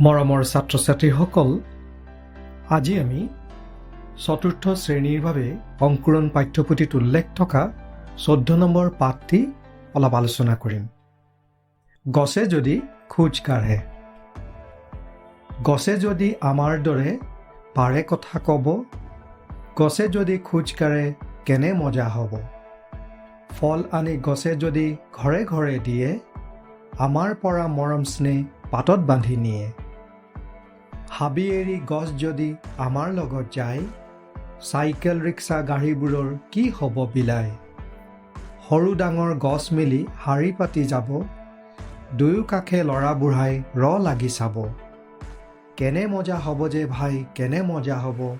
মৰমৰ ছাত্ৰ-ছাত্ৰীসকল, আজি আমি চতুৰ্থ শ্ৰেণীৰ বাবে অংকুৰণ পাঠ্যপুথিত উল্লেখ থকা 14 নম্বৰ পাঠটি অলপ আলোচনা কৰিম। গছে যদি খোজ কাঢ়ে। গছে যদি আমাৰ দৰে পাৰে কথা ক'ব, গছে যদি খোজ কাঢ়ে কেনে মজা হ'ব। ফল আনি গছে যদি ঘৰে ঘৰে দিয়ে, আমাৰ পৰা মৰম স্নেহ পাতত বান্ধি নিয়ে। হাবি এৰি গছ যদি আমাৰ লগত যায়, চাইকেল ৰিক্সা গাড়ীবোৰৰ কি হ'ব বিলাই। সৰু ডাঙৰ গছ মিলি শাৰী পাতি যাব, দুয়ো কাষে ল'ৰা বুঢ়াই লাগি চাব। কেনে মজা হ'ব যে ভাই, কেনে মজা হ'ব,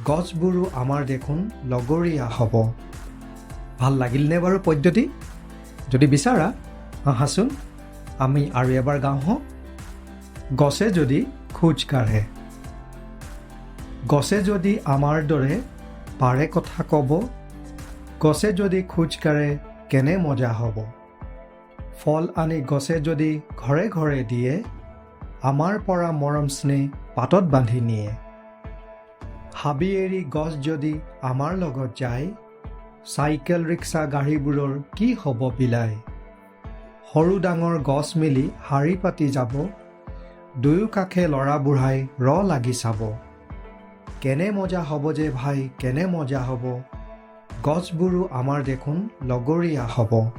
গছবোৰো আমাৰ দেখোন লগৰীয়া হ'ব। ভাল লাগিলনে বাৰু পদ্ধতি? যদি বিচাৰা আহাচোন আমি আৰু এবাৰ গাওঁ হওঁ। গছে যদি খোজ কাঢ়ে। গছে যদি আমাৰ দৰে পাৰে কথা ক'ব, গছে যদি খোজ কাঢ়ে কেনে মজা হ'ব। ফল আনি গছে যদি ঘৰে ঘৰে দিয়ে, আমাৰ পৰা মৰম স্নেহ পাতত বান্ধি নিয়ে। হাবি এৰি গছ যদি আমাৰ লগত যায়, চাইকেল ৰিক্সা গাড়ীবোৰৰ কি হ'ব বিলাই। সৰু ডাঙৰ গছ মিলি শাৰী পাতি যাব, দুয়ো কাষে ল'ৰা বুঢ়াই লাগি চাব। কেনে মজা হ'ব যে ভাই, কেনে মজা হ'ব, গছবোৰো আমাৰ দেখোন লগৰীয়া হ'ব।